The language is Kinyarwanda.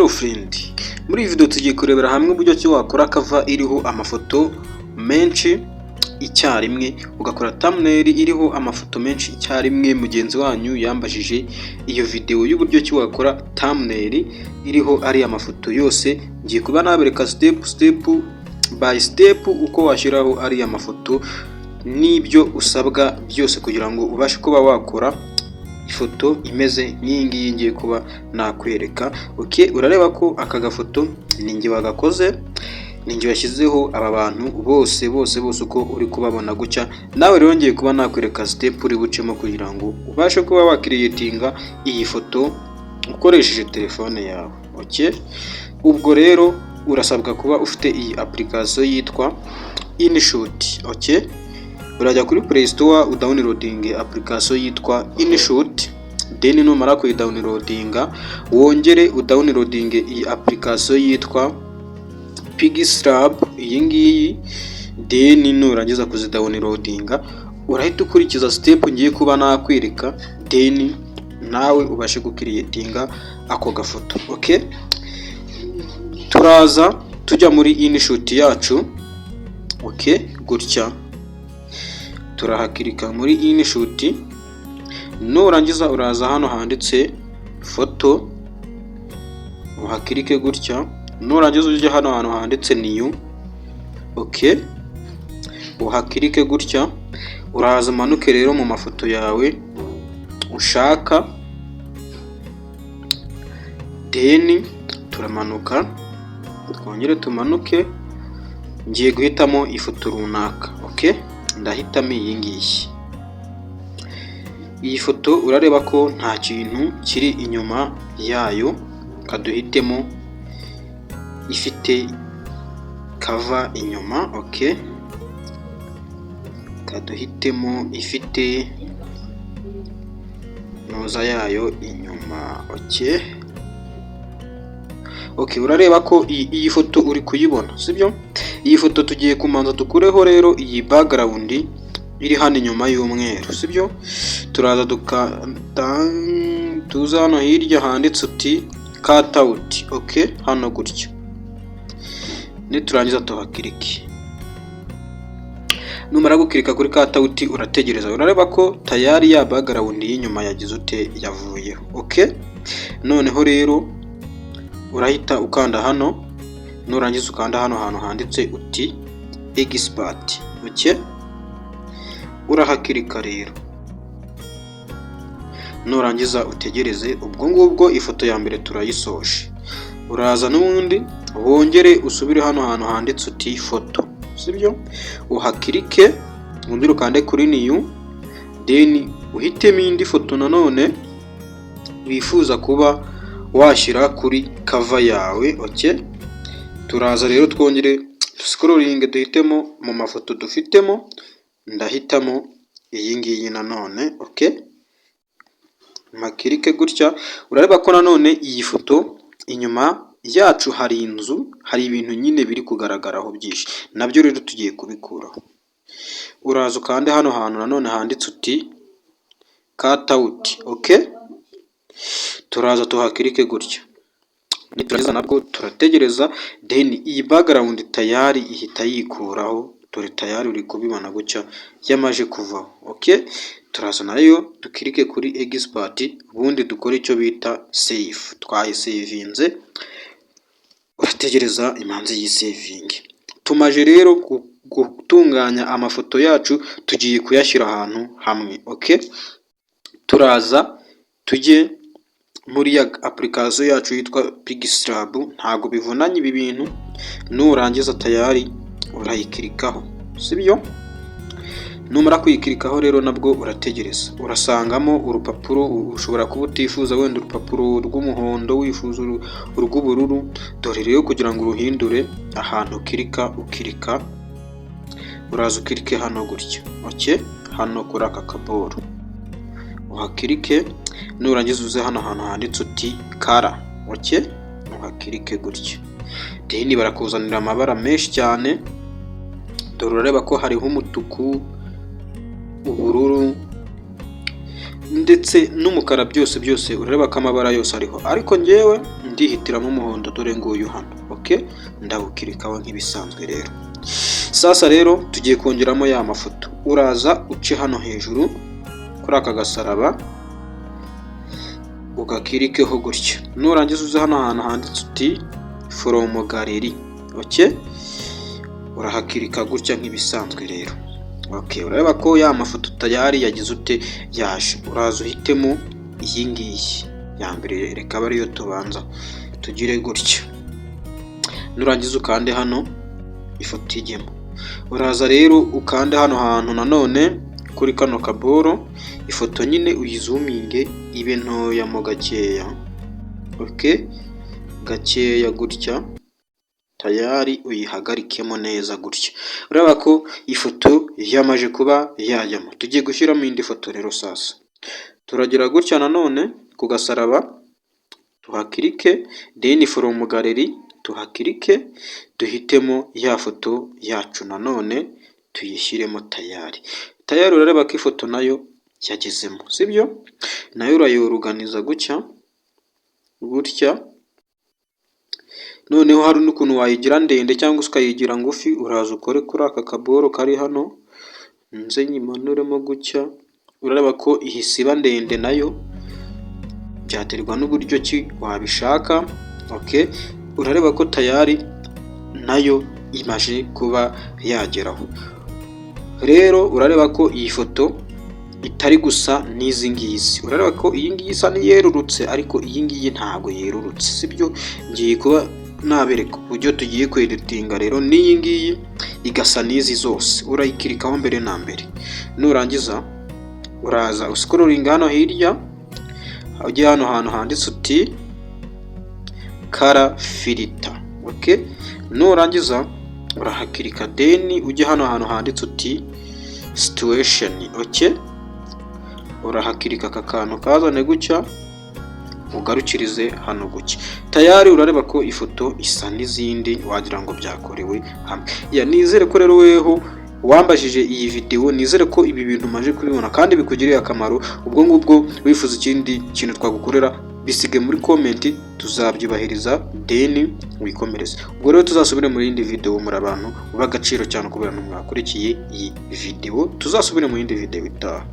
Hello friend, muri iyi video tugiye kurebera hamwe uburyo ki wakora cover iriho amafoto menshi icyarimwe, ugakora thumbnail iriho amafoto menshi icyarimwe. Mugenzi wanyu yambajije iyo video y'uburyo ki wakora thumbnail iriho ari amafoto yose. Ngiye kuba nabereka step by step uko washyiraho ari amafoto n'ibyo usabwa byose kugira ngo ubashe kuba wakora ifoto imeze nk'iyingiyi ngiye kuba nakwereka. Okay, urareba ko aka gafoto ninjye wagakoze, ninjye washyizeho aba bantu bose uko uri kubabona gucya. Nawe rero ngiye kuba nakwereka step uri bucemo kugira ngo ubashe kuba wakiriyetinga iyi foto ukoresheje telefone yawe. Okay, ubwo rero urasabwa kuba ufite iyi application yitwa InShot. Okay, urajya kuri Play Store udownloading application yitwa InShot, then numara kuyidownloadinga wongere udownloading iyi application yitwa Pixlab iyi ngiyi, then nurangiza kuzidownloadinga urahita ukurikiza step ngiye kuba nakwereka, then nawe ubashe gukiriyetinga ako gafoto. Okay, turaza tujya muri InShot yacu. Okay, gutya turahakirika muri InShot, nurangiza uraza hano handitse foto uhakirike gutya, nurangiza ujye hano hantu handitse new. Okay, uhakirike gutya, uraza manuke rero mu mafoto yawe ushaka, then turamanuka twongere tumanuke, ngiye guhitamo ifoto runaka. Okay, ndahitamo iyi ngiyi. Iyi foto urareba ko nta kintu kiri inyuma yayo, kaduhitemo ifite cover inyuma. Okay, kaduhitemo ifite noza yayo inyuma. Okay, urareba ko iyi foto uri kuyibona, sibyo? Iyi foto tugiye kumanza tukureho rero iyi background iri hano inyuma y'umweru, sibyo? Turaza tuza hano hirya handitse uti cut out. Okay, hano gutya niturangiza tuhakirike. Numara gukirika kuri cut out urategereza. Urareba ko tayari ya background y'inyuma yagize ute yavuyeho. Okay, noneho rero urahita ukanda hano, nurangiza ukanda hano hantu handitse uti export. Okay, urahakirika rero, nurangiza utegereze. Ubwo ngubwo ifoto ya mbere turayisoje. Uraza n'ubundi wongere usubire hano hantu handitse uti foto, sibyo? Uhakirike ubundi ukande kuri new, then uhitemo indi foto nanone wifuza kuba washyira kuri cover yawe. Okay, turaza rero twongere scrolling duhitemo mu mafoto dufitemo, ndahitamo iyi ngiyi nanone. Okay, makirike gutya. Urareba ko nanone iyi foto inyuma yacu hari inzu, hari ibintu nyine biri kugaragaraho byinshi, nabyo rero tugiye kubikuraho. Uraza ukande hano hantu nanone handitse uti cut out. Okay, turaza tuhakirike gutya, niturangiza nabwo turategereza, then iyi background tayari ihita yikuraho. Dore tayari uri kubibona gutya yamaje kuvaho. Okay, turaza nayo dukirike kuri export, ubundi dukore icyo bita save. Twayisavinze, urategereza imanzi y'isaving. Tumaje rero gutunganya amafoto yacu, tugiye kuyashyira ahantu hamwe. Okay, turaza tujye muri ya application yacu yitwa Pixlab. Ntago bivunanye ibi bintu, nurangiza tayari urayikirikaho, sibyo? Numara kuyikirikaho rero nabwo urategereza. Urasangamo urupapuro, ushobora kuba utifuza wenda urupapuro rw'umuhondo, wifuza urw'ubururu. Dore rero kugira ngo uruhindure ahantu ukirika, uraza ukirike hano gutya. Okay, hano kuri aka kaboro uhakirike, nurangiza uze hano hantu handitse uti color. Okay, uhakirike gutya, then barakuzanira amabara menshi cyane. Dore urareba ko hariho umutuku, ubururu ndetse n'umukara, byose urareba ko amabara yose ariho. Ariko ngewe ndihitiramo umuhondo, dore nguyu hano. Okay, ndawukirikaho nk'ibisanzwe rero. Sasa rero tugiye kongeramo ya mafoto. Uraza uce hano hejuru kuri aka gasaraba ugakirikeho gutya. Nurangiza uze hano ahantu handitse uti from gallery. Okay, urahakirika gutya nk'ibisanzwe rero. Okay, ureba ko ya mafoto tayari yagize ute yaje. Uraza uhitemo iyi ngiyi ya mbere, reka bari yo tubanza tugire gutya. Nurangiza ukande hano ifoto igemo. Uraza rero ukande hano hantu nanone kuri kano kaboro, ifoto nyine uyizuminge ibe ntoya mo gakeya. Okay, gakeya gutya, tayari uyihagarikemo neza gutya. Ureba ko ifoto yamaje kuba yajyamo. Tugiye gushyiramo indi foto rero. Sasa turagira gutya nanone ku gasaraba tuhakirike, then from gallery tuhakirike, duhitemo ya foto yacu nanone tuyishyiremo tayari. Tayari urareba ko ifoto nayo yagezemo, sibyo? Nayo urayoruganiza gutya noneho hari n'ukuntu wayigira ndende cyangwa ukayigira ngufi. Uraza ukore kuri aka kaboro kari hano, nze nyimanuremo gutya. Urareba ko ihisiba ndende, nayo byaterwa n'uburyo ki wabishaka. Okay, urareba ko tayari nayo imaje kuba yageraho. Rero urareba ko iyi foto itari gusa n'izi ngizi. Urareba ko iyi ngiyi isa n'iyerurutse, ariko iyi ngiyi ntago yerurutse, sibyo? Ngiye kuba nabereka uburyo tugiye kweditinga rero n'iyi ngiyi igasa n'izi zose. Urayikirikaho mbere na mbere. Nurangiza uraza uscrolling hano hirya, ujye hano hantu handitse uti color filter. Okay, nurangiza urahakirika, then ujye hano hantu handitse uti situation. Okay, urahakirika aka kantu kazane gutya, ugarukirize hano gutya. Tayari urareba ko ifoto isa n'izindi wagira ngo byakorewe hamwe. Nizere ko rero weho wambajije iyi video, nizere ko ibi bintu maje kubibona kandi bikugiriye akamaro. Ubwo ngubwo wifuza ikindi kintu twagukorera, bisige muri comment, tuzabyubahiriza then wikomereze. Ubwo rero tuzasubire muri indi video. Muri abantu ubagaciro cyane kubera mwakurikiye iyi video. Tuzasubire mu yindi video itaha.